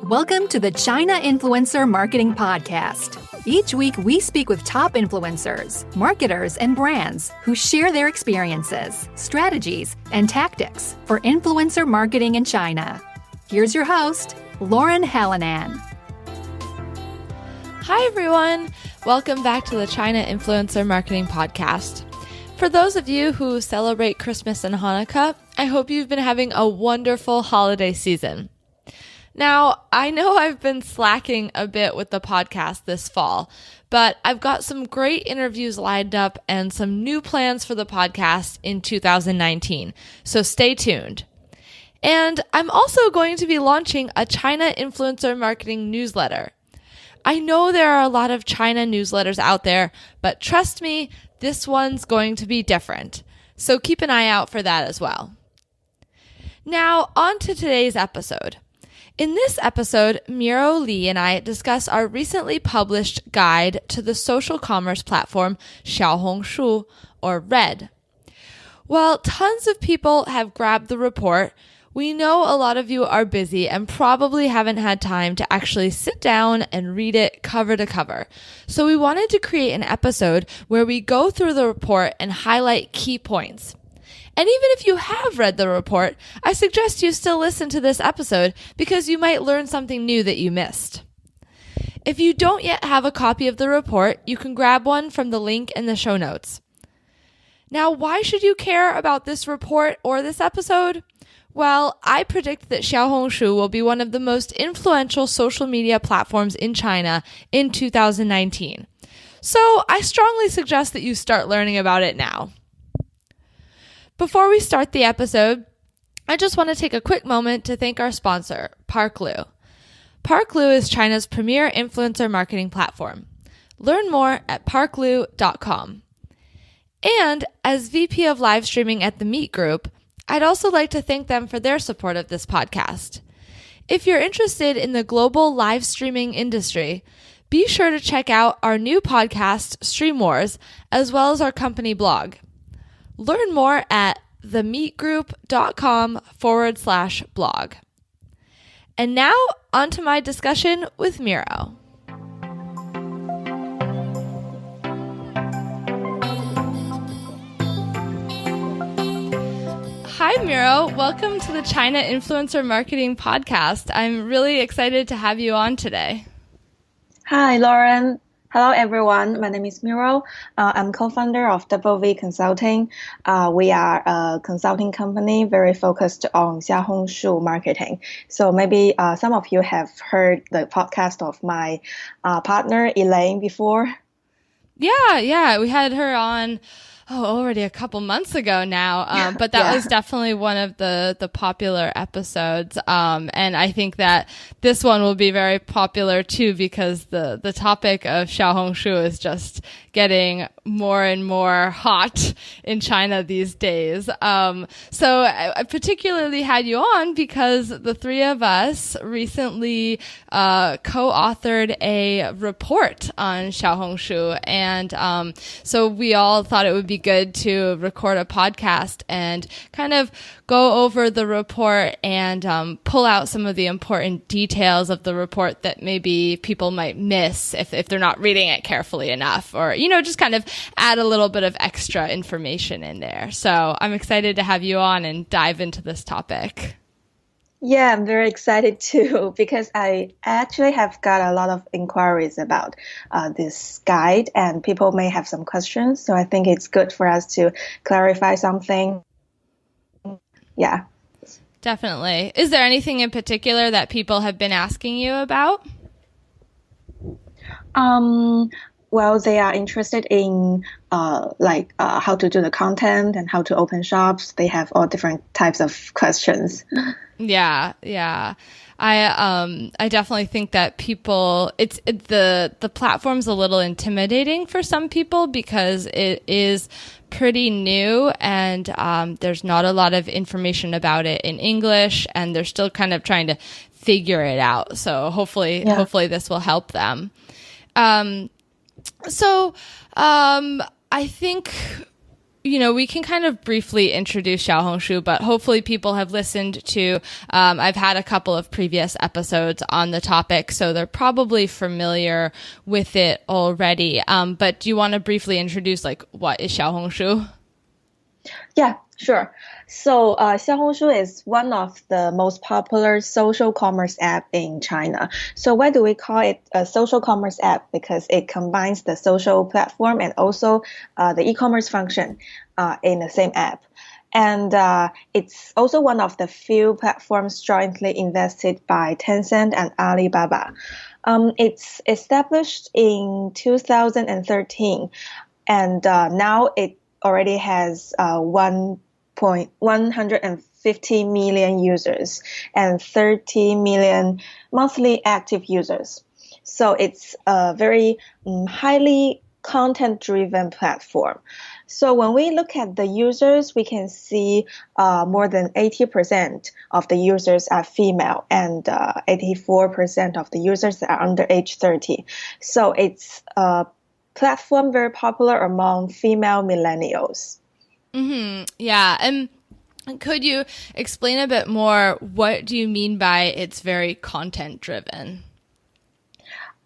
Welcome to the China Influencer Marketing Podcast. Each week, we speak with top influencers, marketers, and brands who share their experiences, strategies, and tactics for influencer marketing in China. Here's your host, Lauren Hallanan. Hi, everyone. Welcome back to the China Influencer Marketing Podcast. For those of you who celebrate Christmas and Hanukkah, I hope you've been having a wonderful holiday season. Now, I know I've been slacking a bit with the podcast this fall, but I've got some great interviews lined up and some new plans for the podcast in 2019, so stay tuned. And I'm also going to be launching a China Influencer Marketing newsletter. I know there are a lot of China newsletters out there, but trust me, this one's going to be different. So keep an eye out for that as well. Now, on to today's episode. In this episode, Miro, Li, and I discuss our recently published guide to the social commerce platform Xiaohongshu, or Red. While tons of people have grabbed the report, we know a lot of you are busy and probably haven't had time to actually sit down and read it cover to cover. So we wanted to create an episode where we go through the report and highlight key points. And even if you have read the report, I suggest you still listen to this episode because you might learn something new that you missed. If you don't yet have a copy of the report, you can grab one from the link in the show notes. Now, why should you care about this report or this episode? Well, I predict that Xiaohongshu will be one of the most influential social media platforms in China in 2019. So I strongly suggest that you start learning about it now. Before we start the episode, I just want to take a quick moment to thank our sponsor, Parklu. Parklu is China's premier influencer marketing platform. Learn more at parklu.com. And as VP of live streaming at the Meet Group, I'd also like to thank them for their support of this podcast. If you're interested in the global live streaming industry, be sure to check out our new podcast, Stream Wars, as well as our company blog. Learn more at themeetgroup.com/blog. And now, on to my discussion with Miro. Hi, Miro. Welcome to the China Influencer Marketing Podcast. I'm really excited to have you on today. Hi, Lauren. Hello, everyone. My name is Miro. I'm co-founder of Double V Consulting. We are a consulting company very focused on Xiaohongshu marketing. So maybe some of you have heard the podcast of my partner, Elaine, before. Yeah. We had her on already a couple months ago now. But that was definitely one of the popular episodes. And I think that this one will be very popular too, because the topic of Xiaohongshu is just getting more and more hot in China these days. So I particularly had you on because the three of us recently co-authored a report on Xiaohongshu. And so we all thought it would be good to record a podcast and kind of go over the report and pull out some of the important details of the report that maybe people might miss if they're not reading it carefully enough, or, just kind of add a little bit of extra information in there. So I'm excited to have you on and dive into this topic. Yeah, I'm very excited too, because I actually have got a lot of inquiries about this guide, and people may have some questions. So I think it's good for us to clarify something. Yeah. Definitely. Is there anything in particular that people have been asking you about? Well, they are interested in how to do the content and how to open shops. They have all different types of questions. Yeah. I definitely think that people, the platform's a little intimidating for some people because it is pretty new and there's not a lot of information about it in English, and they're still kind of trying to figure it out. So hopefully this will help them. I think we can kind of briefly introduce Xiaohongshu, but hopefully people have listened to, I've had a couple of previous episodes on the topic, so they're probably familiar with it already. But do you want to briefly introduce, what is Xiaohongshu? Yeah, sure. So Xiaohongshu is one of the most popular social commerce app in China. So why do we call it a social commerce app? Because it combines the social platform and also the e-commerce function in the same app. And it's also one of the few platforms jointly invested by Tencent and Alibaba. It's established in 2013, and now it already has 150 million users and 30 million monthly active users. So it's a very highly content-driven platform. So when we look at the users, we can see more than 80% of the users are female and 84% of the users are under age 30. So it's a platform very popular among female millennials. Mm-hmm. Yeah. And could you explain a bit more, what do you mean by it's very content driven?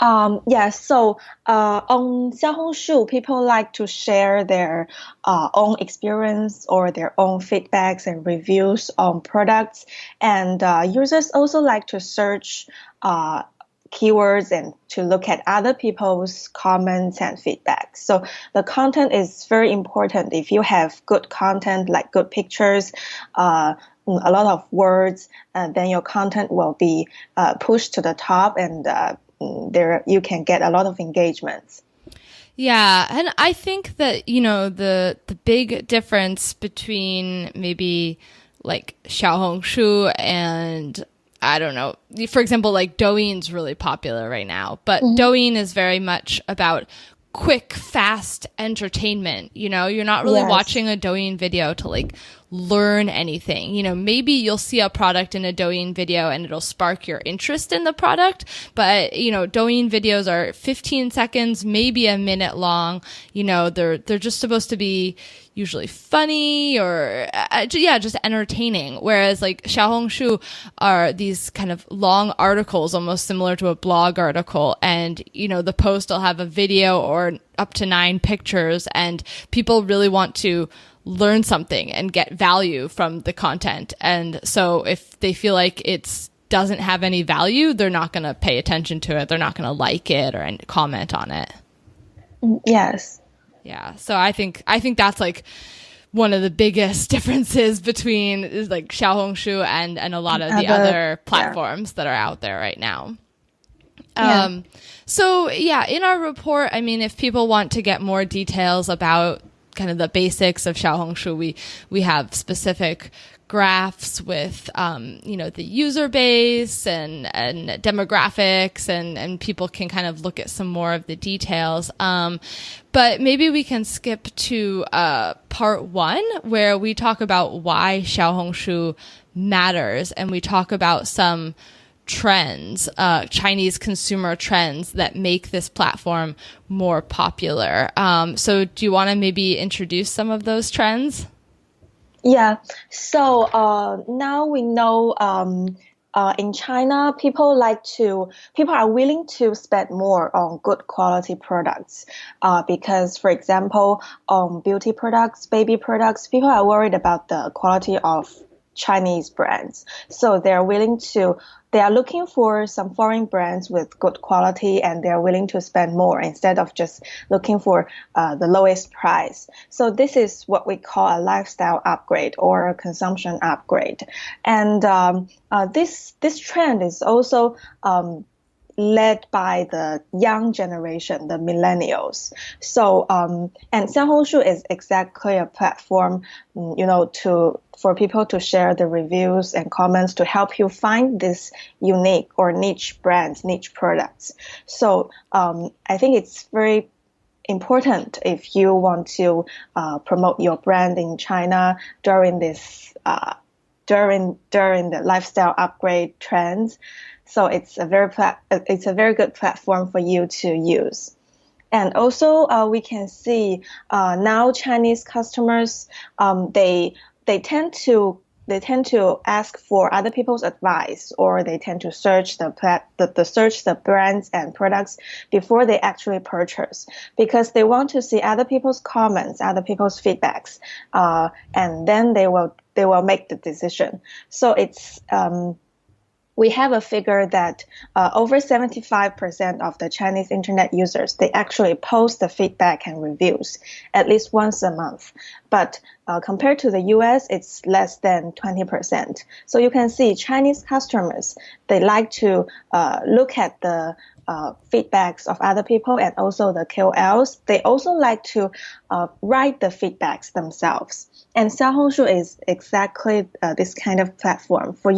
So on Xiaohongshu, people like to share their own experience or their own feedbacks and reviews on products. And users also like to search keywords and to look at other people's comments and feedback. So the content is very important. If you have good content, like good pictures, a lot of words, then your content will be pushed to the top, and there you can get a lot of engagements. Yeah, and I think that, the big difference between maybe Xiaohongshu and, I don't know, for example, Douyin's really popular right now, but Douyin is very much about quick, fast entertainment. You're not really watching a Douyin video to learn anything. Maybe you'll see a product in a Douyin video and it'll spark your interest in the product, but Douyin videos are 15 seconds, maybe a minute long. They're just supposed to be usually funny or just entertaining, whereas Xiaohongshu are these kind of long articles, almost similar to a blog article, and the post will have a video or up to 9 pictures, and people really want to learn something and get value from the content. And so if they feel like it doesn't have any value, they're not going to pay attention to it, they're not going to like it or comment on it. Yes. Yeah, so I think that's one of the biggest differences between Xiaohongshu and a lot of the other platforms that are out there right now. So in our report, if people want to get more details about kind of the basics of Xiaohongshu, we have specific graphs with, the user base and demographics, and people can kind of look at some more of the details. But maybe we can skip to part 1, where we talk about why Xiaohongshu matters, and we talk about some trends, Chinese consumer trends that make this platform more popular. So do you want to maybe introduce some of those trends? Yeah. So now we know in China, people are willing to spend more on good quality products because, for example, on beauty products, baby products, people are worried about the quality of Chinese brands. So they are looking for some foreign brands with good quality, and they're willing to spend more instead of just looking for the lowest price. So this is what we call a lifestyle upgrade or a consumption upgrade. And this trend is also led by the young generation, the millennials. So, and Xiaohongshu is exactly a platform, for people to share the reviews and comments to help you find this unique or niche brands, niche products. So, I think it's very important if you want to promote your brand in China during this during the lifestyle upgrade trends. So it's a very good platform for you to use. And also, we can see now Chinese customers, they tend to ask for other people's advice, or they tend to search search the brands and products before they actually purchase, because they want to see other people's comments, other people's feedbacks, and then they will make the decision. So it's we have a figure that over 75% of the Chinese internet users, they actually post the feedback and reviews at least once a month. But compared to the US, it's less than 20%. So you can see Chinese customers, they like to look at the feedbacks of other people and also the KOLs. They also like to write the feedbacks themselves. And Xiaohongshu is exactly this kind of platform for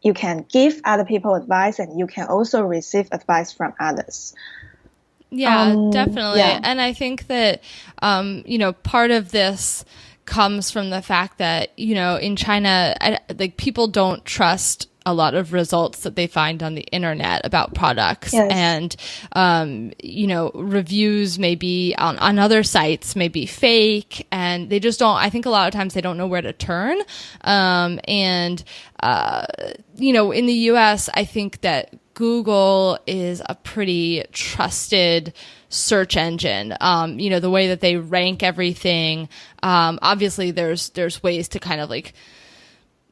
you can give other people advice, and you can also receive advice from others. Yeah, definitely. Yeah. And I think that, part of this comes from the fact that, in China, like people don't trust a lot of results that they find on the internet about products. Yes. And, reviews maybe on other sites may be fake, and they just don't, I think a lot of times they don't know where to turn. In the US, I think that Google is a pretty trusted search engine. The way that they rank everything, obviously there's ways to kind of like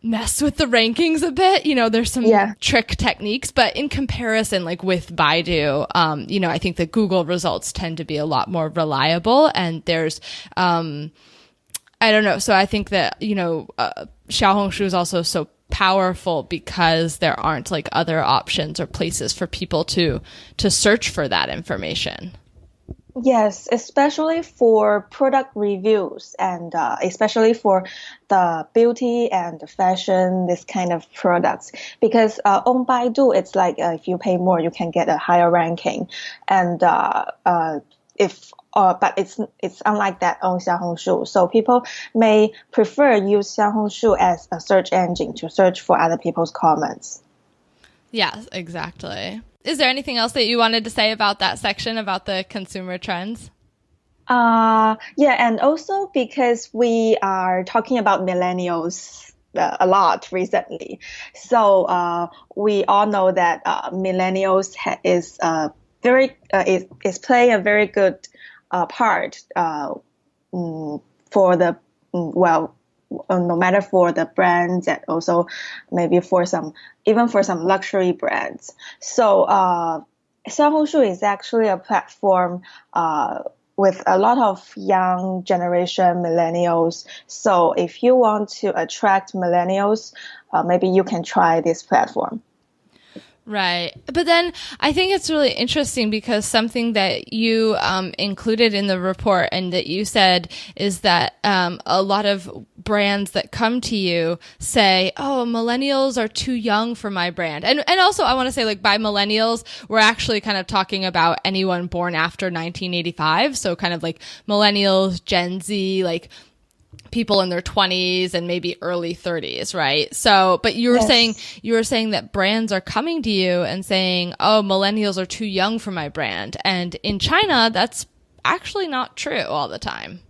mess with the rankings a bit. There's some trick techniques, but in comparison, like with Baidu, I think the Google results tend to be a lot more reliable, and there's, I don't know. So I think that, Xiaohongshu is also so powerful because there aren't like other options or places for people to search for that information. Yes, especially for product reviews, and especially for the beauty and the fashion, this kind of products. Because on Baidu, it's like if you pay more, you can get a higher ranking, and but it's unlike that on Xiaohongshu. So people may prefer use Xiaohongshu as a search engine to search for other people's comments. Yes, exactly. Is there anything else that you wanted to say about that section about the consumer trends? And also because we are talking about millennials a lot recently. So we all know that millennials is playing a very good part for the no matter for the brands, and also maybe for some luxury brands. So Xiaohongshu is actually a platform with a lot of young generation millennials. So if you want to attract millennials, maybe you can try this platform. Right. But then I think it's really interesting because something that you included in the report and that you said is that a lot of brands that come to you say, oh, millennials are too young for my brand. And also I want to say, like, by millennials, we're actually kind of talking about anyone born after 1985. So kind of like millennials, Gen Z, like people in their 20s and maybe early 30s, right? So, but you were saying that brands are coming to you and saying, oh, millennials are too young for my brand. And in China, that's actually not true all the time.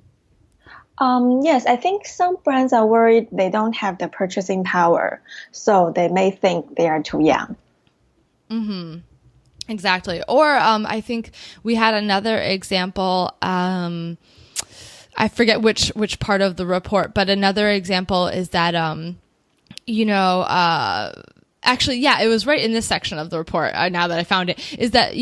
Yes, I think some brands are worried they don't have the purchasing power, so they may think they are too young. Mm-hmm. Exactly. Or I think we had another example, I forget which part of the report, but another example is that, actually, yeah, it was right in this section of the report. Now that I found it, is that,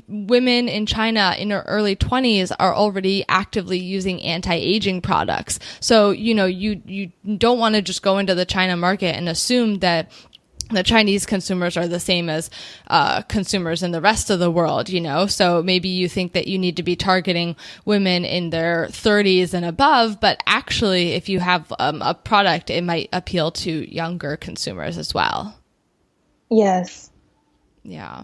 women in China in their early 20s are already actively using anti-aging products. So, you don't want to just go into the China market and assume that the Chinese consumers are the same as consumers in the rest of the world, So maybe you think that you need to be targeting women in their 30s and above, but actually, if you have a product, it might appeal to younger consumers as well. Yes. Yeah.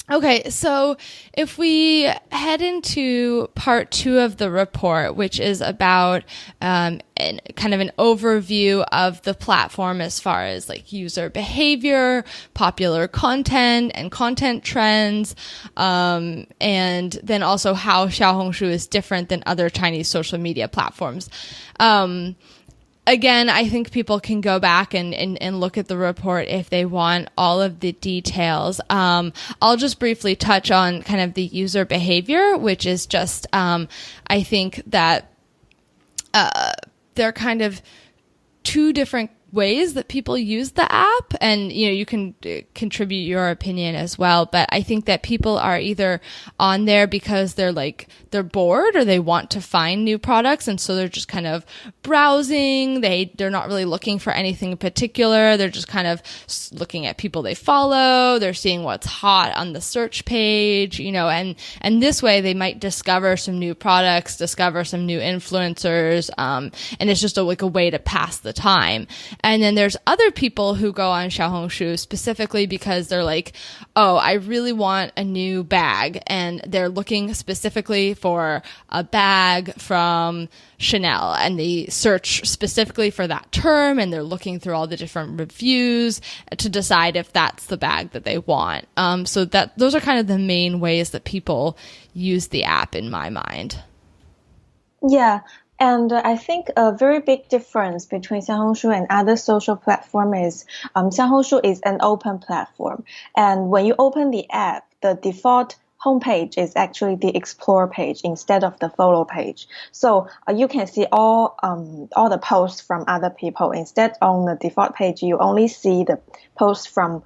Okay, so if we head into part 2 of the report, which is about kind of an overview of the platform as far as like user behavior, popular content, and content trends, and then also how Xiaohongshu is different than other Chinese social media platforms. Again, I think people can go back and look at the report if they want all of the details. I'll just briefly touch on kind of the user behavior, which is just, I think that they're kind of two different ways that people use the app, and you can contribute your opinion as well, but I think that people are either on there because they're bored or they want to find new products, and so they're just kind of browsing. They're not really looking for anything in particular. They're just kind of looking at people they follow. They're seeing what's hot on the search page, and this way they might discover some new products, discover some new influencers, and it's just a way to pass the time. And then there's other people who go on Xiaohongshu specifically because they're like, oh, I really want a new bag. And they're looking specifically for a bag from Chanel. And they search specifically for that term, and they're looking through all the different reviews to decide if that's the bag that they want. So those are kind of the main ways that people use the app in my mind. Yeah. And I think a very big difference between Xiaohongshu and other social platform is Xiaohongshu is an open platform. And when you open the app, the default homepage is actually the explore page instead of the follow page. So you can see all the posts from other people. Instead, on the default page, you only see the posts from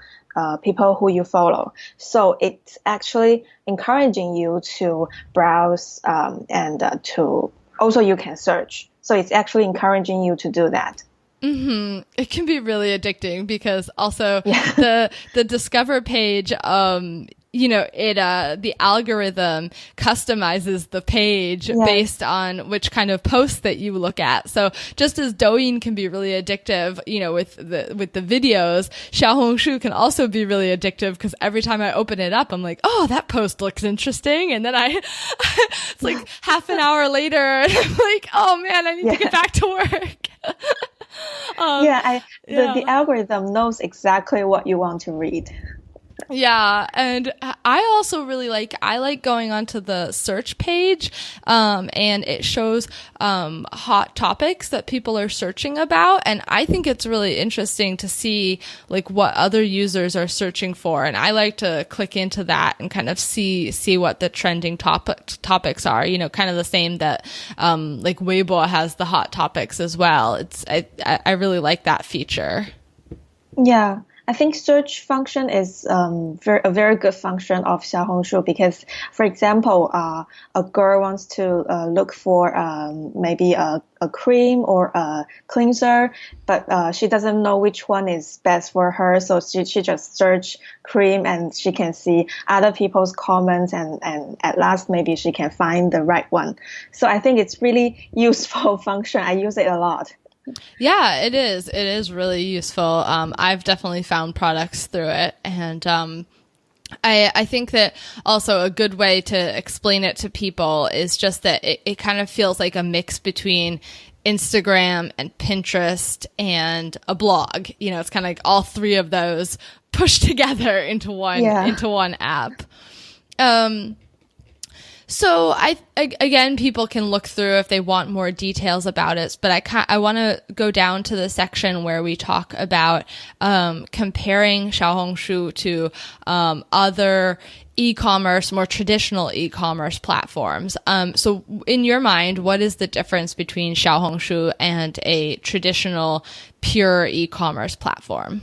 people who you follow. So it's actually encouraging you to browse and to also you can search. So it's actually encouraging you to do that. Mm-hmm. It can be really addicting because also the Discover page, the algorithm customizes the page based on which kind of posts that you look at. So just as Douyin can be really addictive, with the videos, Xiaohongshu can also be really addictive because every time I open it up, I'm like, oh, that post looks interesting. And then it's like half an hour later and I'm like, oh man, I need to get back to work. The algorithm knows exactly what you want to read. Yeah, and I also really like going onto the search page, and it shows hot topics that people are searching about, and I think it's really interesting to see what other users are searching for, and I like to click into that and kind of see what the trending topics are. Kind of the same that Weibo has the hot topics as well. I really like that feature. Yeah. I think search function is a very good function of Xiaohongshu because, for example, a girl wants to look for maybe a cream or a cleanser, but she doesn't know which one is best for her, so she just search cream and she can see other people's comments and at last maybe she can find the right one. So I think it's really useful function. I use it a lot. Yeah, it is. It is really useful. I've definitely found products through it. And I think that also a good way to explain it to people is just that it kind of feels like a mix between Instagram and Pinterest and a blog. It's kind of like all three of those pushed together into one app. So again, people can look through if they want more details about it, but I want to go down to the section where we talk about comparing Xiaohongshu to other e-commerce, more traditional e-commerce platforms. So in your mind, what is the difference between Xiaohongshu and a traditional pure e-commerce platform?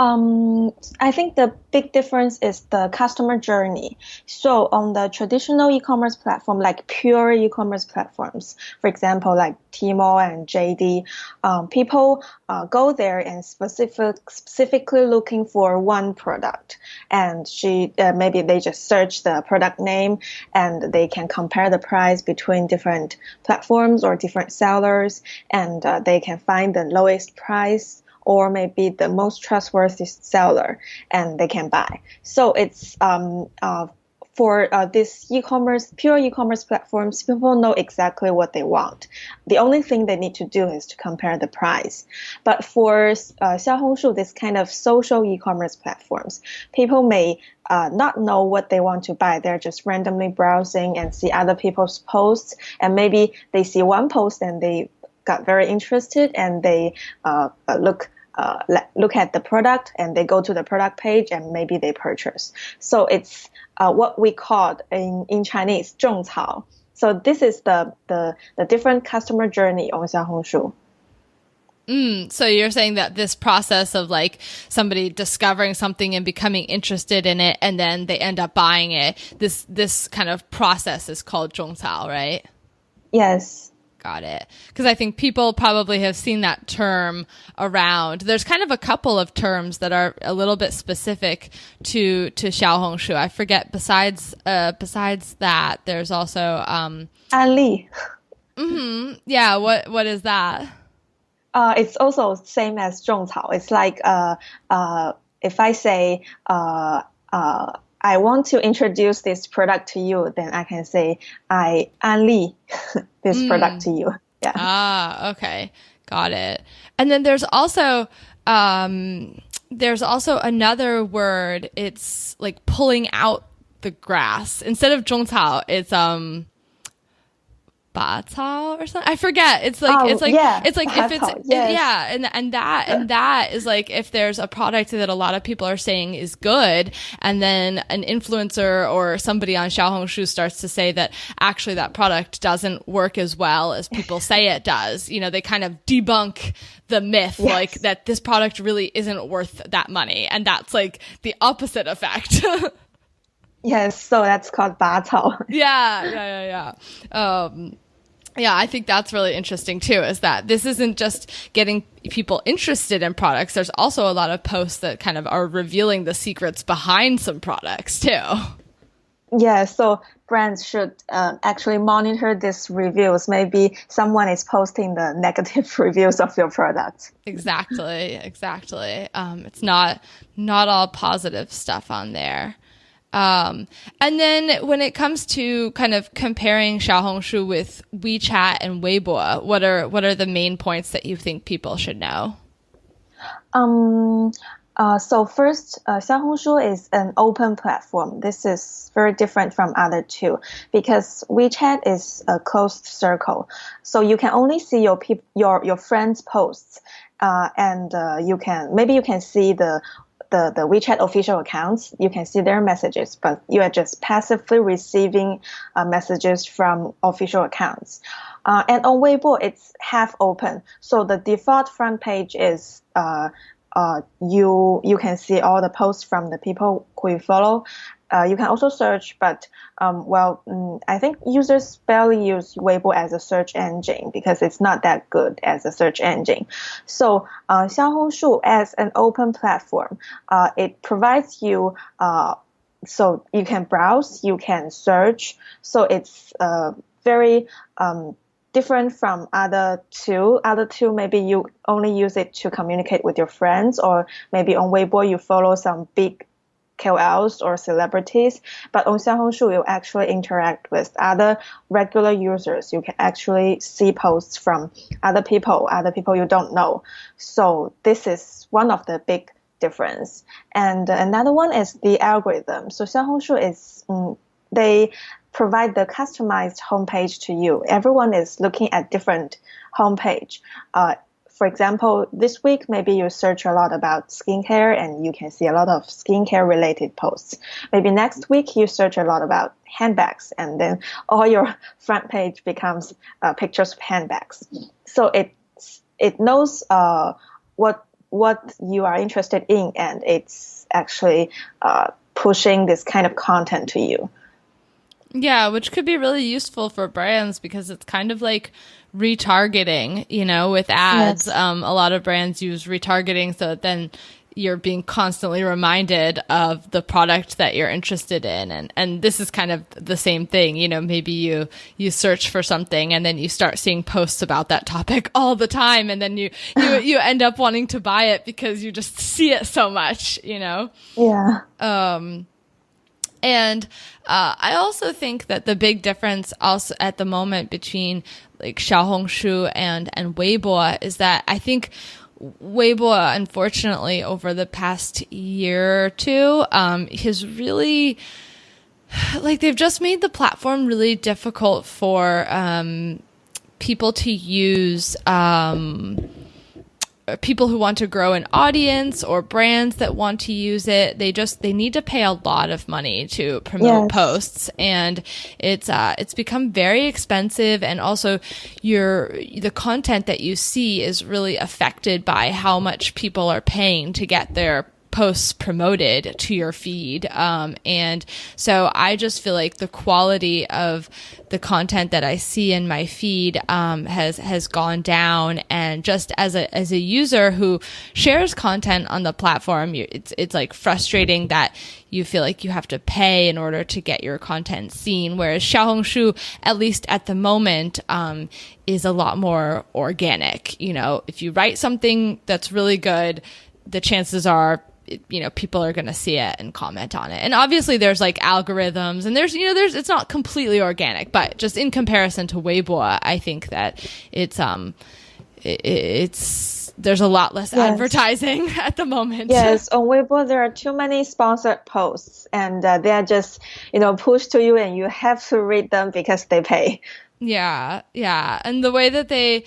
I think the big difference is the customer journey. So on the traditional e-commerce platform, like pure e-commerce platforms, for example, like Tmall and JD, people go there and specifically looking for one product. And maybe they just search the product name and they can compare the price between different platforms or different sellers, and they can find the lowest price or maybe the most trustworthy seller, and they can buy. So it's for this pure e-commerce platforms, people know exactly what they want. The only thing they need to do is to compare the price. But for Xiaohongshu, this kind of social e-commerce platforms, people may not know what they want to buy. They're just randomly browsing and see other people's posts, and maybe they see one post and they got very interested, and they look at the product, and they go to the product page, and maybe they purchase. So it's what we call in Chinese 种草. So this is the different customer journey on Xiaohongshu. So you're saying that this process of like somebody discovering something and becoming interested in it, and then they end up buying it, this kind of process is called 种草, right? Yes. Got it. Because I think people probably have seen that term around. There's kind of a couple of terms that are a little bit specific to Xiaohongshu. I forget. Besides that, there's also 案例. Yeah. What is that? It's also same as 种草. It's like if I say I want to introduce this product to you, then I can say I 安利 this product to you. Yeah. Okay. Got it. And then there's also another word. It's like pulling out the grass. Instead of 种草, it's 拔草 or something. I forget. It's like if it's yes. and that is like if there's a product that a lot of people are saying is good, and then an influencer or somebody on Xiaohongshu starts to say that actually that product doesn't work as well as people say it does. You know, they kind of debunk the myth, yes. like that this product really isn't worth that money, and that's like the opposite effect. Yes, so that's called 拔草. Yeah. Yeah, I think that's really interesting too, is that this isn't just getting people interested in products. There's also a lot of posts that kind of are revealing the secrets behind some products too. Yeah, so brands should actually monitor these reviews. Maybe someone is posting the negative reviews of your product. Exactly. It's not all positive stuff on there. And then when it comes to kind of comparing Xiaohongshu with WeChat and Weibo, what are the main points that you think people should know? So first, Xiaohongshu is an open platform. This is very different from other two because WeChat is a closed circle. So you can only see your friends' posts, and you can see the WeChat official accounts. You can see their messages, but you are just passively receiving messages from official accounts. And on Weibo, it's half open. So the default front page is you can see all the posts from the people who you follow. You can also search, but I think users barely use Weibo as a search engine because it's not that good as a search engine. So Xiaohongshu as an open platform, it provides you so you can browse, you can search. So it's very different from other two. Other two, maybe you only use it to communicate with your friends, or maybe on Weibo you follow some big KOLs or celebrities, but on Xiaohongshu you actually interact with other regular users. You can actually see posts from other people you don't know. So this is one of the big difference. And another one is the algorithm. So Xiaohongshu is they provide the customized homepage to you. Everyone is looking at different homepage. For example, this week, maybe you search a lot about skincare and you can see a lot of skincare related posts. Maybe next week you search a lot about handbags and then all your front page becomes pictures of handbags. So it knows what you are interested in, and it's actually pushing this kind of content to you. Yeah, which could be really useful for brands because it's kind of like retargeting, with ads. Yes. A lot of brands use retargeting so that then you're being constantly reminded of the product that you're interested in. And this is kind of the same thing. You know, maybe you search for something and then you start seeing posts about that topic all the time. And then you end up wanting to buy it because you just see it so much, you know? Yeah. And I also think that the big difference also at the moment between like Xiaohongshu and Weibo is that I think Weibo, unfortunately, over the past year or two, has really, like, they've just made the platform really difficult for people to use, people who want to grow an audience or brands that want to use it. They need to pay a lot of money to promote posts, and it's become very expensive. And also the content that you see is really affected by how much people are paying to get their posts promoted to your feed. And so I just feel like the quality of the content that I see in my feed has gone down. And just as a user who shares content on the platform, it's like frustrating that you feel like you have to pay in order to get your content seen. Whereas Xiaohongshu, at least at the moment, is a lot more organic. You know, if you write something that's really good, the chances are, you know, people are going to see it and comment on it. And obviously there's like algorithms and there's it's not completely organic, but just in comparison to Weibo, I think that it's there's a lot less advertising at the moment. Yes, on Weibo there are too many sponsored posts, and they are just, you know, pushed to you and you have to read them because they pay. Yeah. And the way that they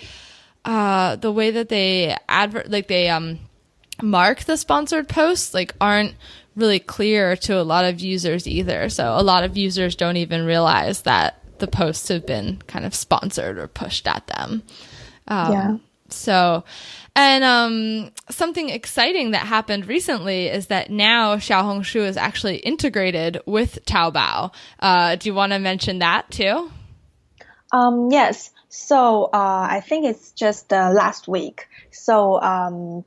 mark the sponsored posts like aren't really clear to a lot of users either. So a lot of users don't even realize that the posts have been kind of sponsored or pushed at them. So, and something exciting that happened recently is that now Xiaohongshu is actually integrated with Taobao. Do you want to mention that too? Yes. So I think it's just last week. So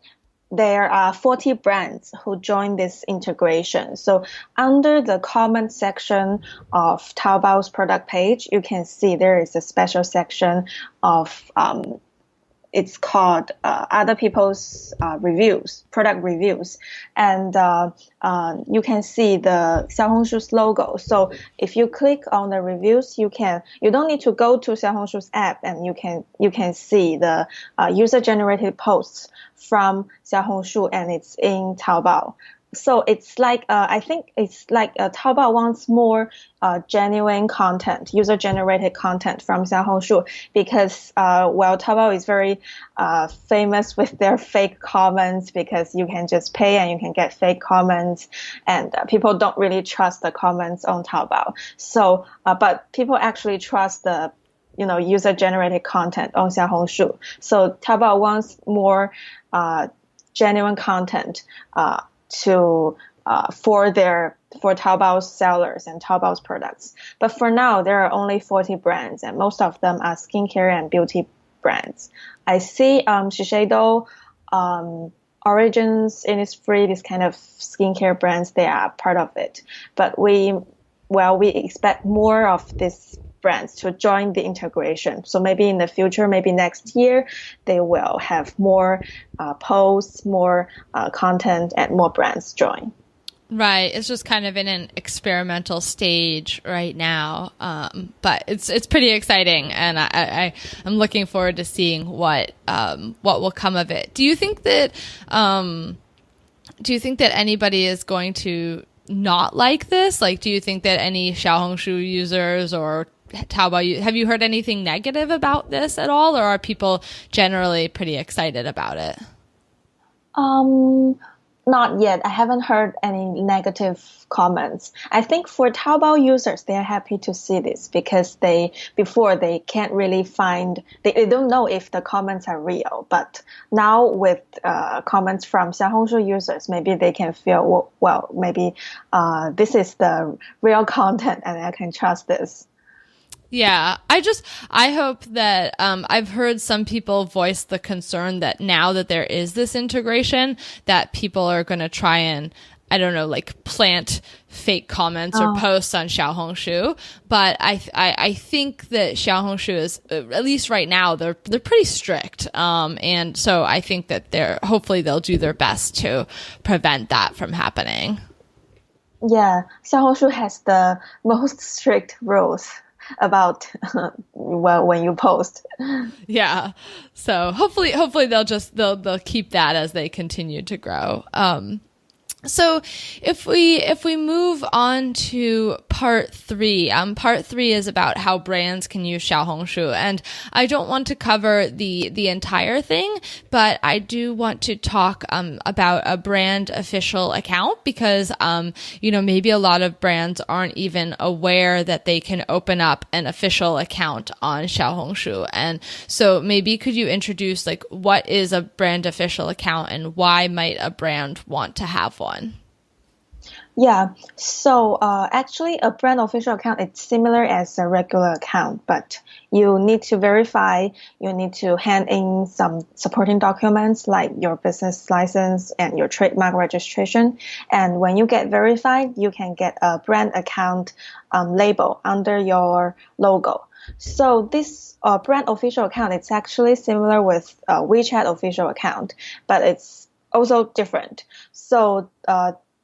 there are 40 brands who joined this integration. So under the comment section of Taobao's product page, you can see there is a special section of it's called other people's reviews, product reviews. And you can see the Xiaohongshu's logo. So if you click on the reviews, you don't need to go to Xiaohongshu's app, and you can see the user-generated posts from Xiaohongshu, and it's in Taobao. So it's like, I think it's like Taobao wants more genuine content, user-generated content from Xiaohongshu, because, Taobao is very famous with their fake comments, because you can just pay and you can get fake comments, and people don't really trust the comments on Taobao. So, but people actually trust the user-generated content on Xiaohongshu. So Taobao wants more genuine content for Taobao's sellers and Taobao's products. But for now, there are only 40 brands, and most of them are skincare and beauty brands. I see Shiseido, Origins, Innisfree, this kind of skincare brands, they are part of it. But we expect more of these brands to join the integration. So maybe in the future, maybe next year, they will have more posts, more content, and more brands join. Right. It's just kind of in an experimental stage right now. But it's pretty exciting, and I'm looking forward to seeing what will come of it. Do you think that anybody is going to not like this? Like, do you think that any Xiaohongshu users or Taobao, have you heard anything negative about this at all, or are people generally pretty excited about it? Not yet. I haven't heard any negative comments. I think for Taobao users, they are happy to see this, because they can't really find, they don't know if the comments are real. But now with comments from Xiaohongshu users, maybe they can feel, maybe this is the real content and I can trust this. Yeah, I hope that, I've heard some people voice the concern that now that there is this integration, that people are going to try and, I don't know, like plant fake comments or posts on Xiaohongshu. But I think that Xiaohongshu is, at least right now, they're pretty strict. And so I think that hopefully they'll do their best to prevent that from happening. Yeah, Xiaohongshu has the most strict rules about well, when you post. Yeah. So hopefully they'll keep that as they continue to grow. So if we move on to part 3, part 3 is about how brands can use Xiaohongshu, and I don't want to cover the entire thing, but I do want to talk about a brand official account because maybe a lot of brands aren't even aware that they can open up an official account on Xiaohongshu. And so maybe could you introduce like what is a brand official account and why might a brand want to have one? Yeah, so actually a brand official account is similar as a regular account, but you need to verify, you need to hand in some supporting documents like your business license and your trademark registration. And when you get verified, you can get a brand account label under your logo. So this brand official account, it's actually similar with WeChat official account, but it's also different. So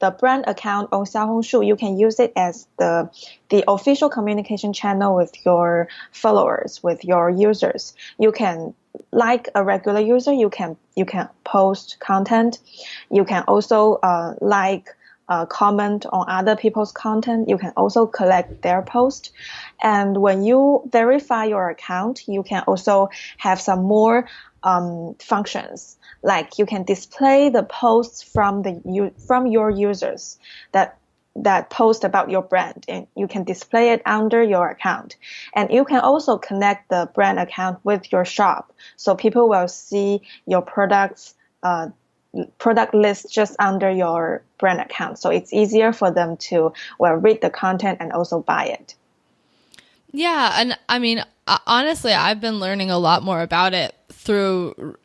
the brand account on Xiaohongshu, you can use it as the official communication channel with your followers, with your users. You can, like a regular user, you can post content. You can also comment on other people's content. You can also collect their post. And when you verify your account, you can also have some more functions. Like you can display the posts from your users that post about your brand, and you can display it under your account. And you can also connect the brand account with your shop, so people will see your product list just under your brand account. So it's easier for them to read the content and also buy it. Yeah, and I mean, honestly, I've been learning a lot more about it through,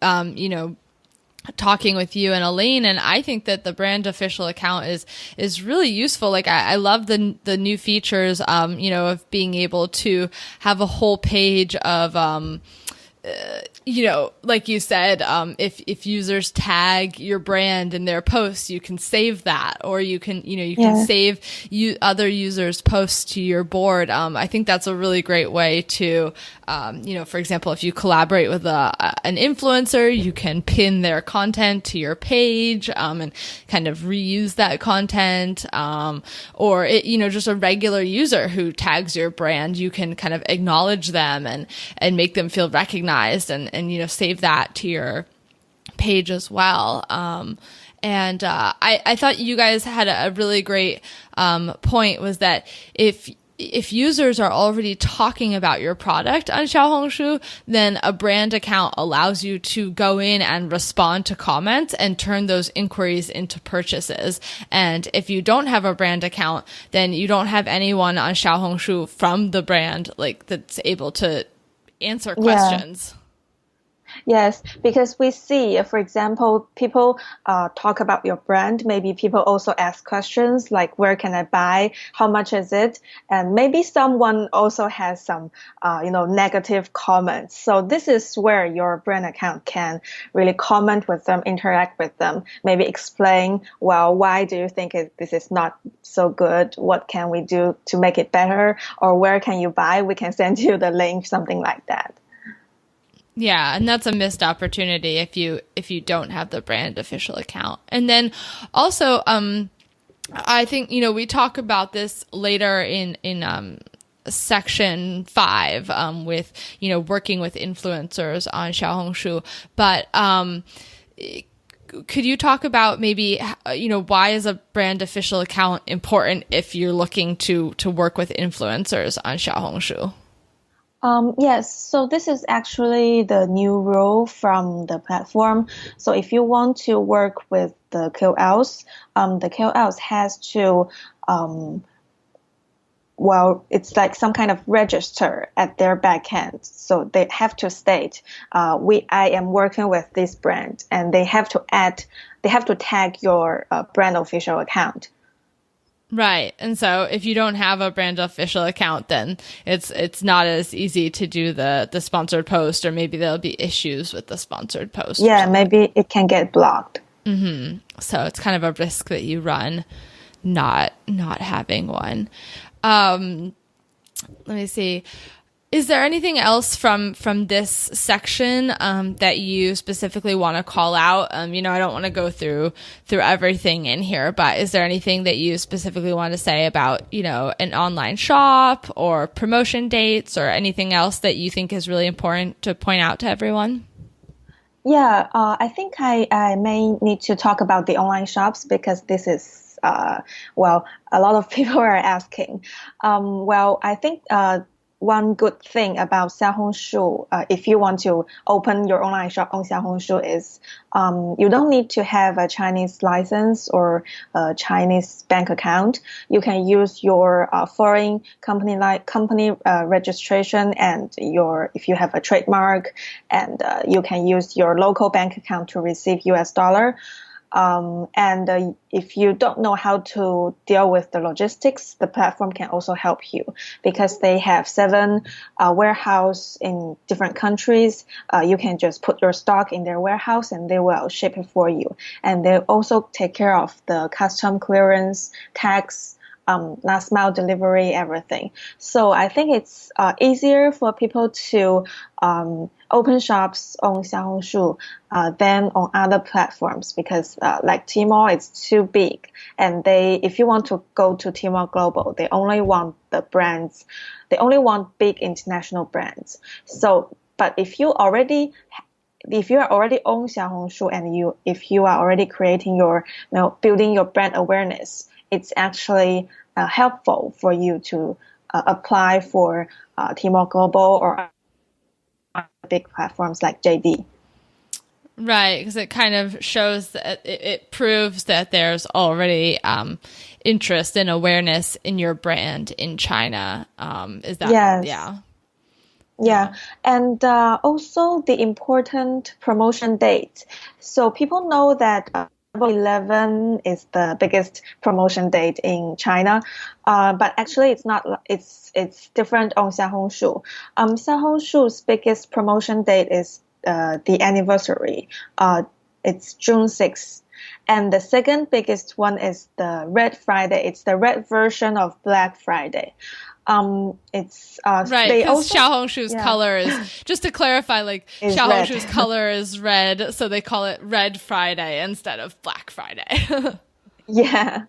talking with you and Elaine, and I think that the brand official account is really useful. Like I love the new features, of being able to have a whole page of, like you said, if users tag your brand in their posts, you can save that, or you can save other users' posts to your board. I think that's a really great way to, for example, if you collaborate with an influencer, you can pin their content to your page, and kind of reuse that content. Or just a regular user who tags your brand, you can kind of acknowledge them and make them feel recognized and save that to your page as well. And I thought you guys had a really great point, was that if users are already talking about your product on Xiaohongshu, then a brand account allows you to go in and respond to comments and turn those inquiries into purchases. And if you don't have a brand account, then you don't have anyone on Xiaohongshu from the brand that's able to answer questions. Yes, because we see, for example, people talk about your brand. Maybe people also ask questions like, where can I buy? How much is it? And maybe someone also has some, negative comments. So this is where your brand account can really comment with them, interact with them, maybe explain, well, why do you think this is not so good? What can we do to make it better? Or where can you buy? We can send you the link, something like that. Yeah, and that's a missed opportunity if you don't have the brand official account. And then also, I think we talk about this later in section 5 with working with influencers on Xiaohongshu. But could you talk about maybe why is a brand official account important if you're looking to work with influencers on Xiaohongshu? Yes, so this is actually the new rule from the platform. So if you want to work with the KOLs has to well, it's like some kind of register at their back end. So they have to state, I am working with this brand, and they have to tag your brand official account. Right. And so if you don't have a brand official account, then it's not as easy to do the sponsored post, or maybe there'll be issues with the sponsored post. Yeah, maybe it can get blocked. So it's kind of a risk that you run not having one. Let me see. Is there anything else from this section that you specifically want to call out? I don't want to go through everything in here, but is there anything that you specifically want to say about, an online shop or promotion dates or anything else that you think is really important to point out to everyone? Yeah, I think I may need to talk about the online shops, because this is, a lot of people are asking. I think one good thing about Xiaohongshu, if you want to open your online shop on Xiaohongshu, is you don't need to have a Chinese license or a Chinese bank account. You can use your foreign company registration, and if you have a trademark, and you can use your local bank account to receive US dollar. If you don't know how to deal with the logistics, the platform can also help you, because they have 7 warehouses in different countries. You can just put your stock in their warehouse, and they will ship it for you. And they also take care of the custom clearance, tax, last mile delivery, everything. So I think it's easier for people to open shops on Xiaohongshu than on other platforms, because like Tmall, it's too big, and if you want to go to Tmall Global, they only want big international brands. So, but if you are already on Xiaohongshu, and if you are already creating building your brand awareness, it's actually helpful for you to apply for Tmall Global or big platforms like JD. Right, because it kind of shows that it proves that there's already interest and awareness in your brand in China. Is that? Yes. Yeah. And also the important promotion date. So people know that 11 is the biggest promotion date in China, but actually it's not. It's different on Xiaohongshu. Xiaohongshu's biggest promotion date is the anniversary. It's June 6th. And the second biggest one is the Red Friday. It's the red version of Black Friday. It's right, because Xiaohongshu's color is, just to clarify, Xiaohongshu's color is red, so they call it Red Friday instead of Black Friday. Yeah.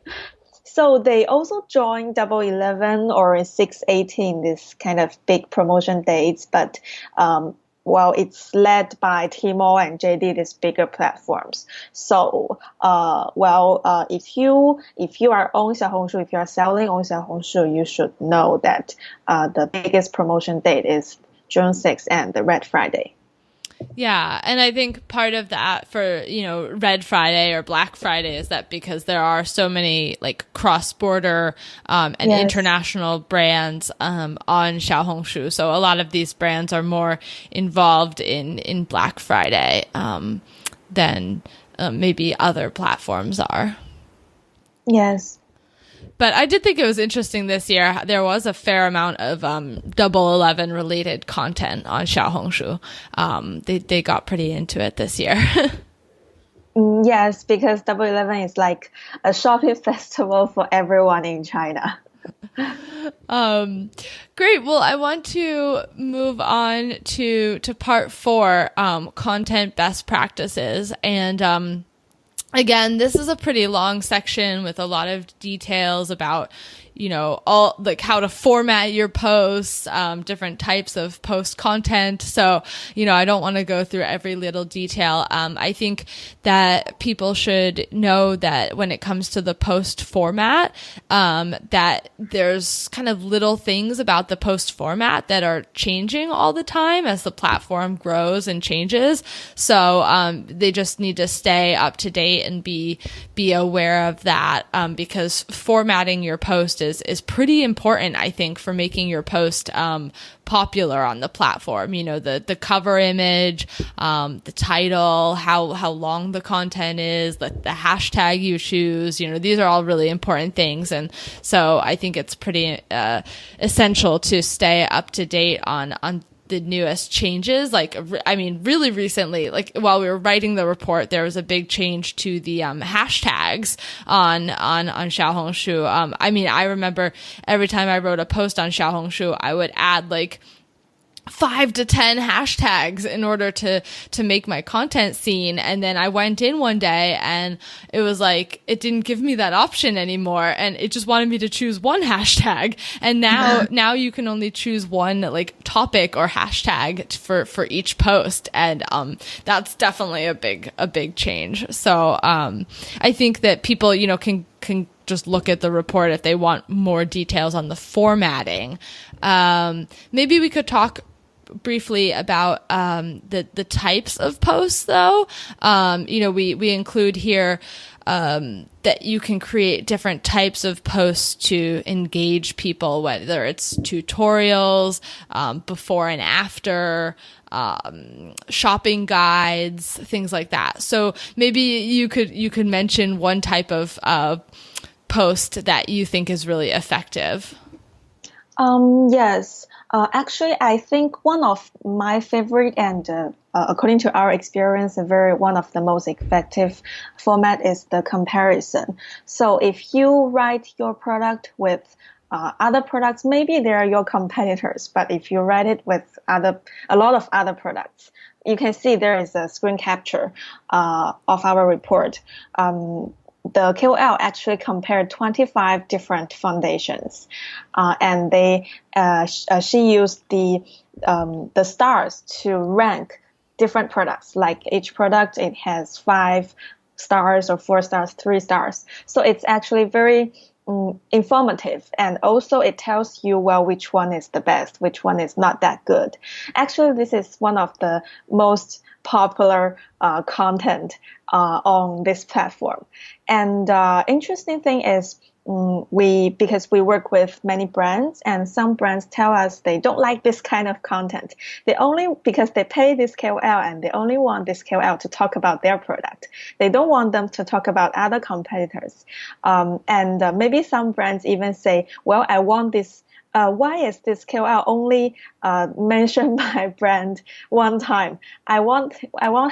So they also join Double 11 or 618, this kind of big promotion dates, but it's led by Tmall and JD, these bigger platforms. So, if you are on Xiaohongshu, if you are selling on Xiaohongshu, you should know that the biggest promotion date is June 6th and the Red Friday. Yeah, and I think part of that for, Red Friday or Black Friday is that because there are so many cross-border and international brands on Xiaohongshu. So a lot of these brands are more involved in Black Friday than maybe other platforms are. Yes. But I did think it was interesting this year. There was a fair amount of Double 11 related content on Xiaohongshu. They got pretty into it this year. Yes, because Double 11 is like a shopping festival for everyone in China. Great. Well, I want to move on to part 4, content best practices. And again, this is a pretty long section with a lot of details about, all how to format your posts, different types of post content. So, I don't want to go through every little detail. I think that people should know that when it comes to the post format, that there's kind of little things about the post format that are changing all the time as the platform grows and changes. So, they just need to stay up to date and be aware of that, because formatting your post is pretty important, I think, for making your post popular on the platform. You know, the cover image, the title, how long the content is, the hashtag you choose. You know, these are all really important things. And so I think it's pretty essential to stay up to date on the newest changes. Like, I mean, really recently, like while we were writing the report, there was a big change to the hashtags on Xiaohongshu. I mean, I remember every time I wrote a post on Xiaohongshu, I would add like 5 to 10 hashtags in order to make my content seen. And then I went in one day and it was like, it didn't give me that option anymore. And it just wanted me to choose one hashtag. And now you can only choose one like topic or hashtag for each post. And, that's definitely a big change. So, I think that people, you know, can just look at the report if they want more details on the formatting. Maybe we could talk briefly about the types of posts, though. You know, we include here that you can create different types of posts to engage people, whether it's tutorials, before and after, shopping guides, things like that. So maybe you could mention one type of post that you think is really effective. Yes. Actually, I think one of my favorite and according to our experience, one of the most effective format is the comparison. So if you write your product with other products, maybe they are your competitors, but if you write it with a lot of other products, you can see there is a screen capture of our report. The KOL actually compared 25 different foundations, and she used the stars to rank different products. Like each product, it has 5 stars or 4 stars, 3 stars. So it's actually very informative, and also it tells you, well, which one is the best, which one is not that good. Actually, this is one of the most popular content on this platform. And interesting thing is, because we work with many brands, and some brands tell us they don't like this kind of content. Because they pay this KOL and they only want this KOL to talk about their product. They don't want them to talk about other competitors. And maybe some brands even say, well, I want this. Why is this KOL only mention my brand one time? I want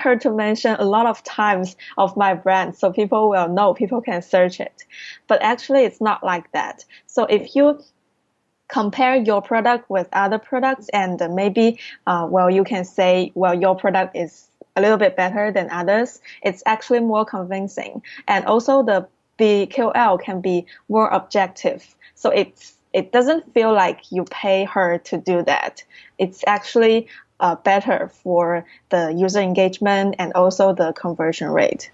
her to mention a lot of times of my brand, so people will know, people can search it. But actually, it's not like that. So if you compare your product with other products, and maybe, you can say, well, your product is a little bit better than others, it's actually more convincing. And also the KOL can be more objective. So it doesn't feel like you pay her to do that. It's actually better for the user engagement and also the conversion rate.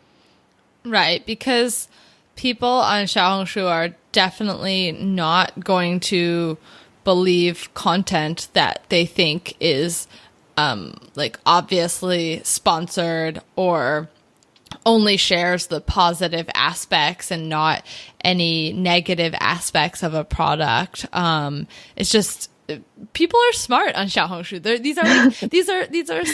Right, because people on Xiaohongshu are definitely not going to believe content that they think is obviously sponsored or only shares the positive aspects and not any negative aspects of a product. It's just, people are smart on Xiaohongshu. These are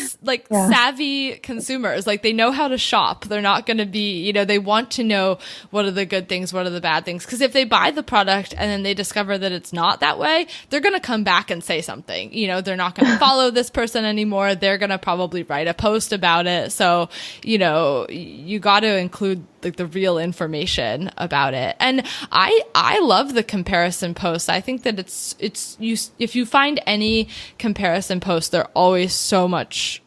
savvy consumers. Like, they know how to shop. They're not going to be, they want to know what are the good things, what are the bad things. Because if they buy the product and then they discover that it's not that way, they're going to come back and say something. They're not going to follow this person anymore. They're going to probably write a post about it. So, you got to include the real information about it. And I love the comparison posts. I think that if you find any comparison post, they're always so much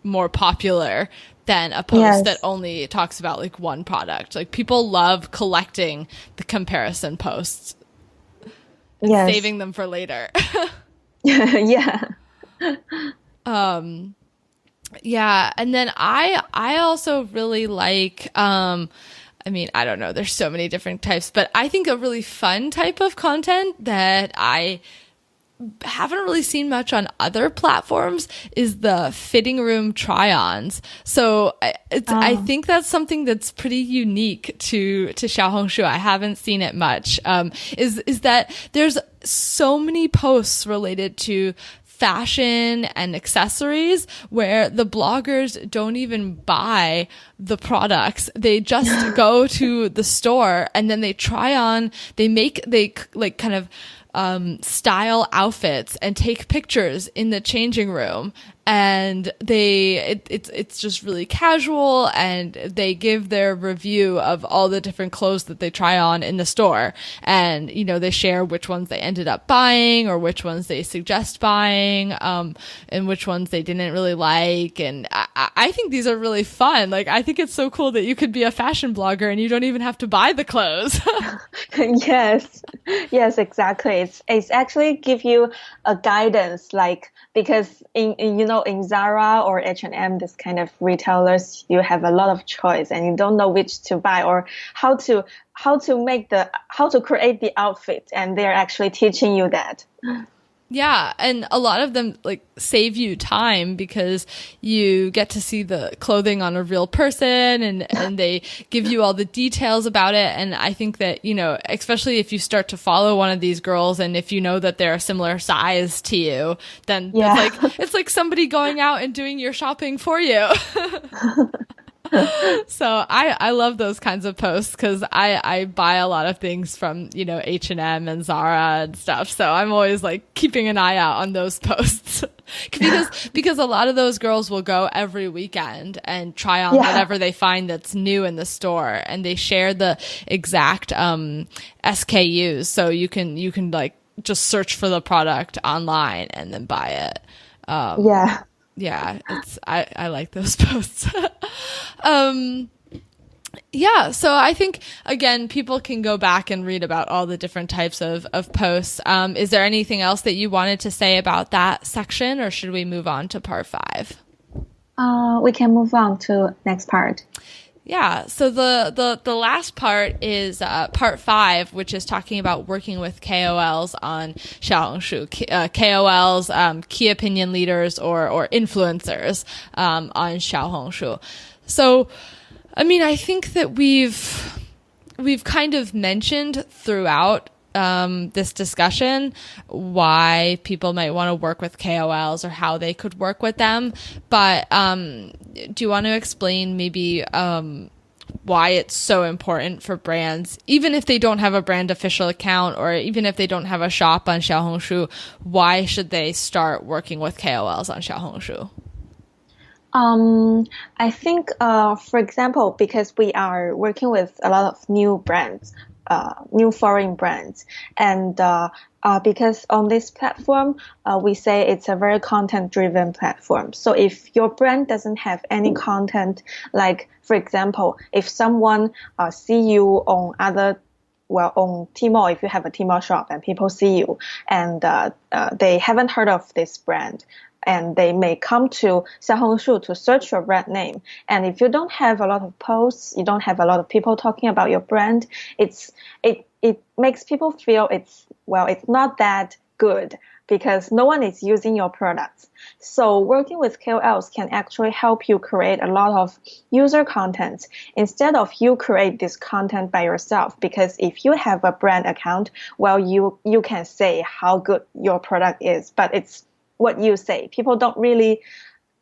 more popular than a post that only talks about one product. Like, people love collecting the comparison posts and saving them for later. Yeah. Yeah. And then I also really like, I don't know, there's so many different types, but I think a really fun type of content that I haven't really seen much on other platforms is the fitting room try-ons. So I think that's something that's pretty unique to Xiaohongshu. I haven't seen it much. Is that there's so many posts related to fashion and accessories where the bloggers don't even buy the products. They just go to the store and then they try on, they like kind of style outfits and take pictures in the changing room, and it's just really casual, and they give their review of all the different clothes that they try on in the store, and they share which ones they ended up buying or which ones they suggest buying, and which ones they didn't really like. And I think these are really fun. Like, I think it's so cool that you could be a fashion blogger and you don't even have to buy the clothes. Yes, exactly. It's actually give you a guidance, like, because in Zara or H&M, this kind of retailers, you have a lot of choice and you don't know which to buy or how to create the outfit, and they're actually teaching you that. Yeah, and a lot of them like save you time because you get to see the clothing on a real person, and they give you all the details about it. And I think that, especially if you start to follow one of these girls and if you know that they're a similar size to you, then it's like somebody going out and doing your shopping for you. So I love those kinds of posts because I buy a lot of things from, H&M and Zara and stuff. So I'm always like keeping an eye out on those posts because a lot of those girls will go every weekend and try on whatever they find that's new in the store, and they share the exact SKUs. So you can like just search for the product online and then buy it. Yeah, I like those posts. So I think, again, people can go back and read about all the different types of posts. Is there anything else that you wanted to say about that section, or should we move on to part 5? We can move on to next part. Yeah, so the last part is part 5, which is talking about working with KOLs on Xiaohongshu. KOLs, key opinion leaders or influencers on Xiaohongshu. So, I mean, I think that we've kind of mentioned throughout this discussion why people might want to work with KOLs or how they could work with them. But do you want to explain maybe why it's so important for brands, even if they don't have a brand official account or even if they don't have a shop on Xiaohongshu, why should they start working with KOLs on Xiaohongshu? I think, for example, because we are working with a lot of new brands, new foreign brands, and because on this platform, we say it's a very content-driven platform. So if your brand doesn't have any content, like, for example, if someone see you on on Tmall, if you have a Tmall shop and people see you and they haven't heard of this brand, and they may come to Xiaohongshu to search your brand name. And if you don't have a lot of posts, you don't have a lot of people talking about your brand, it makes people feel it's not that good because no one is using your products. So working with KOLs can actually help you create a lot of user content instead of you create this content by yourself. Because if you have a brand account, you can say how good your product is, but it's what you say. People don't really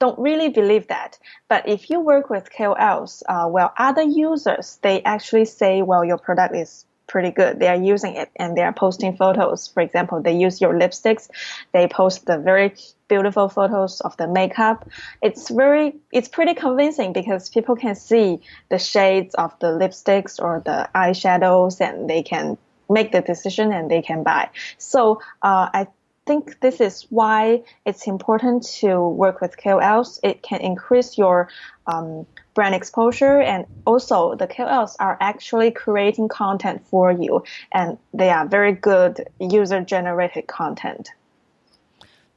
believe that. But if you work with KOLs, other users, they actually say, your product is pretty good. They are using it and they are posting photos. For example, they use your lipsticks. They post the very beautiful photos of the makeup. It's pretty convincing because people can see the shades of the lipsticks or the eyeshadows, and they can make the decision and they can buy. So I think this is why it's important to work with KOLs. It can increase your brand exposure, and also the KOLs are actually creating content for you, and they are very good user-generated content.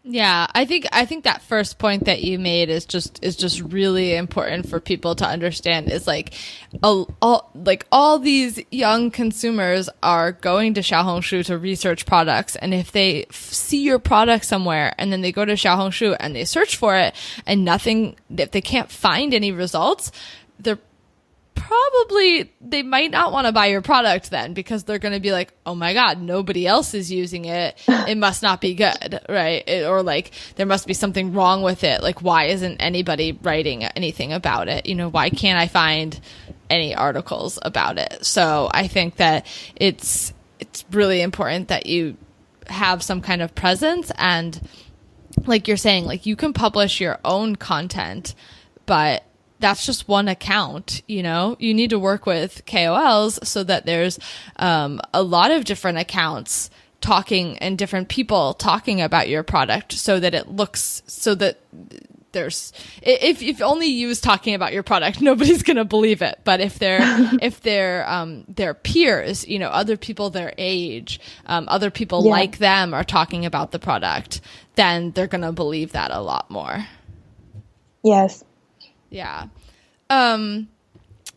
Yeah, I think that first point that you made is just really important for people to understand. Is like all these young consumers are going to Xiaohongshu to research products, and if they see your product somewhere and then they go to Xiaohongshu and they search for it and if they can't find any results, they might not want to buy your product then, because they're going to be like, oh my God, nobody else is using it. It must not be good, right? Or like, there must be something wrong with it. Like, why isn't anybody writing anything about it? Why can't I find any articles about it? So I think that it's really important that you have some kind of presence. And like you're saying, like, you can publish your own content, but that's just one account. You need to work with KOLs so that there's a lot of different accounts talking and different people talking about your product, so that it looks, so that there's, if only you's talking about your product, nobody's going to believe it. But if their peers, other people their age, other people like them are talking about the product, then they're going to believe that a lot more. Yes. Yeah.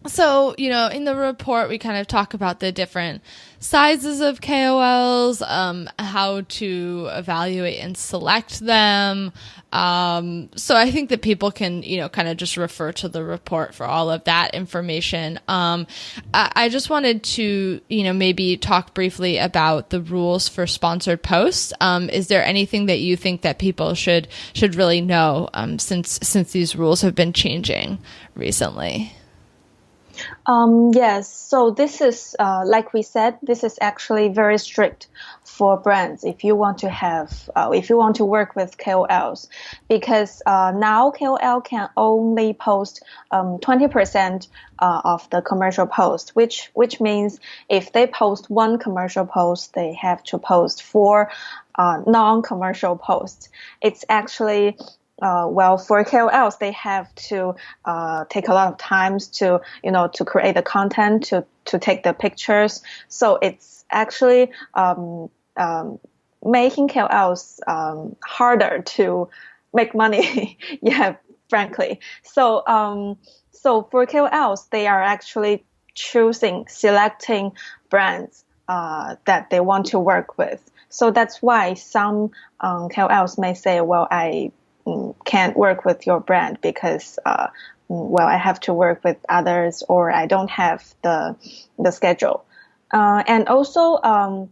So, in the report, we kind of talk about the different sizes of KOLs, how to evaluate and select them. So I think that people can, kind of just refer to the report for all of that information. I just wanted to, maybe talk briefly about the rules for sponsored posts. Is there anything that you think that people should really know, since these rules have been changing recently? Yes. So this is, like we said, this is actually very strict for brands if you want to work with KOLs, because now KOL can only post 20% of the commercial post, which means if they post one commercial post, they have to post 4 non-commercial posts. It's actually for KOLs, they have to take a lot of time to create the content, to take the pictures. So it's actually making KOLs harder to make money. Yeah, frankly. So for KOLs, they are actually selecting brands that they want to work with. So that's why some KOLs may say, well, I can't work with your brand because I have to work with others, or I don't have the schedule. And also,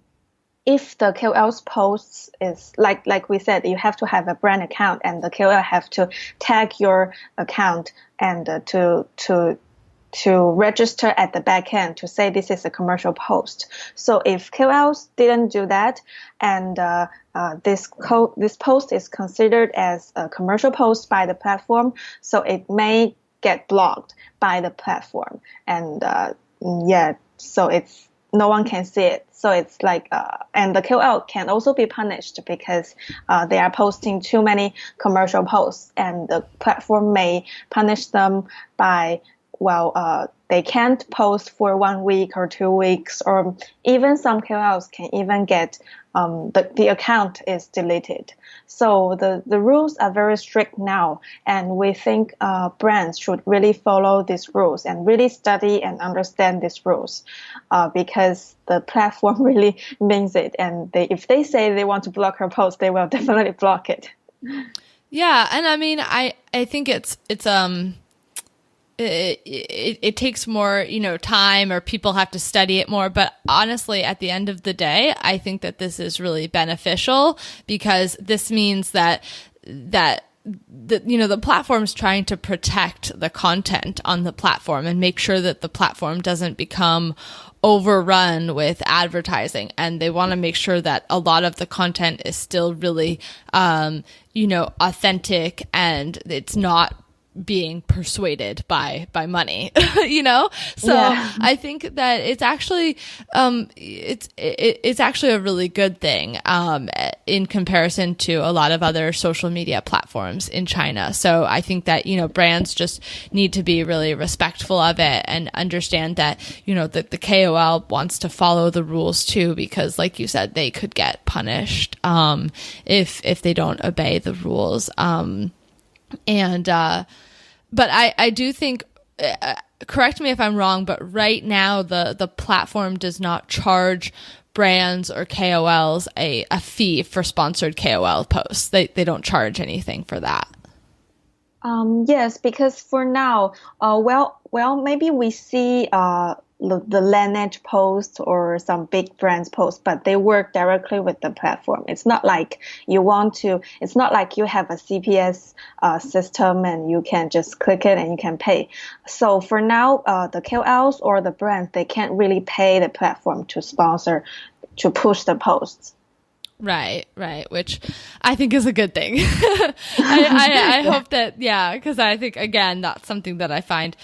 if the KOL's posts is like we said, you have to have a brand account, and the KOL have to tag your account and to register at the back end to say this is a commercial post. So if KOLs didn't do that, and this post is considered as a commercial post by the platform, so it may get blocked by the platform, and so it's no one can see it. So it's like, and the KOL can also be punished because they are posting too many commercial posts, and the platform may punish them by, they can't post for 1 week or 2 weeks, or even some KOLs can even get the account is deleted. So the rules are very strict now, and we think brands should really follow these rules and really study and understand these rules, because the platform really means it. And if they say they want to block our post, they will definitely block it. Yeah, and I mean, I think it takes more, time, or people have to study it more. But honestly, at the end of the day, I think that this is really beneficial, because this means that the platform's trying to protect the content on the platform and make sure that the platform doesn't become overrun with advertising. And they want to make sure that a lot of the content is still really, authentic, and it's not being persuaded by money, So I think that it's actually it's actually a really good thing in comparison to a lot of other social media platforms in China. So I think that brands just need to be really respectful of it and understand that that the KOL wants to follow the rules too, because like you said, they could get punished if they don't obey the rules. But I do think, correct me if I'm wrong, but right now the platform does not charge brands or KOLs a fee for sponsored KOL posts. They don't charge anything for that. Yes, because for now, maybe we see the Laneige post or some big brands post, but they work directly with the platform. It's not like it's not like you have a CPS system and you can just click it and you can pay. So for now, the KOLs or the brands, they can't really pay the platform to push the posts. Right, which I think is a good thing. I hope that, because I think, again, that's something that I find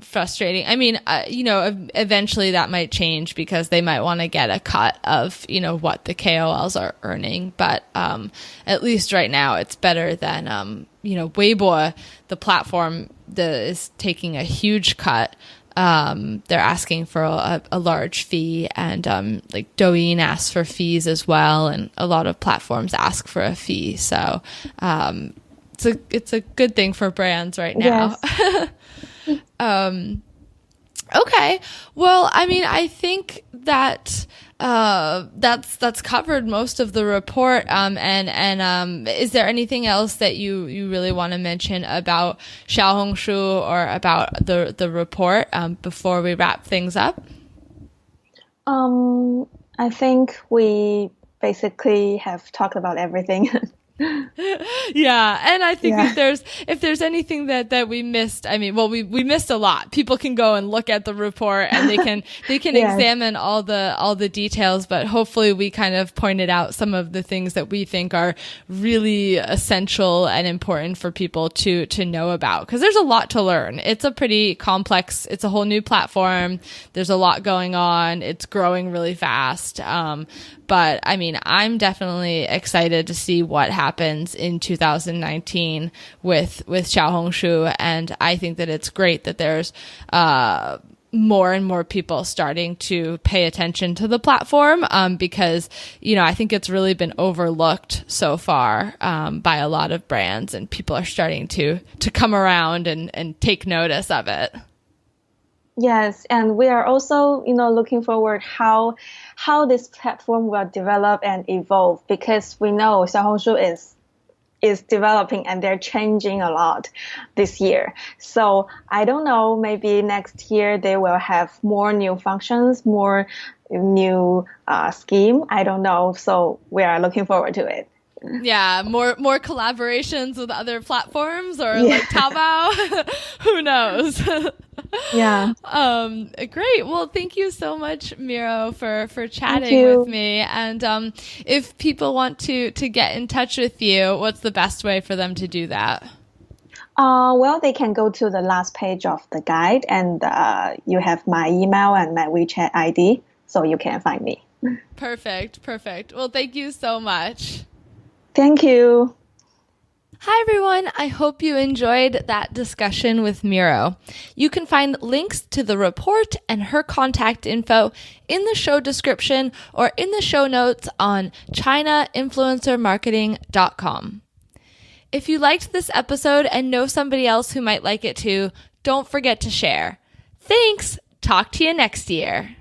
frustrating. I mean, eventually that might change because they might want to get a cut of, what the KOLs are earning. But at least right now it's better than, Weibo, the platform that is taking a huge cut. They're asking for a large fee, and like Douyin asks for fees as well, and a lot of platforms ask for a fee. So it's a good thing for brands right now. Yes. Okay. Well, I mean, I think that that's covered most of the report. And is there anything else that you really want to mention about Xiaohongshu or about the report before we wrap things up? I think we basically have talked about everything. Yeah, and I think if there's anything that we missed, I mean, well, we missed a lot. People can go and look at the report and they can examine all the details, but hopefully we kind of pointed out some of the things that we think are really essential and important for people to know about, because there's a lot to learn. It's a pretty complex, it's a whole new platform. There's a lot going on. It's growing really fast. But I mean, I'm definitely excited to see what happens in 2019 with Xiaohongshu. And I think that it's great that there's more and more people starting to pay attention to the platform, because, I think it's really been overlooked so far by a lot of brands, and people are starting to come around and take notice of it. Yes, and we are also, looking forward how this platform will develop and evolve, because we know Xiaohongshu is developing and they're changing a lot this year. So I don't know, maybe next year they will have more new functions, more new scheme. I don't know. So we are looking forward to it. Yeah, more collaborations with other platforms or like Taobao. Who knows? Yeah. Great. Well, thank you so much, Miro, for chatting with me. And if people want to get in touch with you, what's the best way for them to do that? Well, they can go to the last page of the guide, and you have my email and my WeChat ID, so you can find me. Perfect. Well, thank you so much. Thank you. Hi, everyone. I hope you enjoyed that discussion with Miro. You can find links to the report and her contact info in the show description or in the show notes on chinainfluencermarketing.com. If you liked this episode and know somebody else who might like it too, don't forget to share. Thanks. Talk to you next year.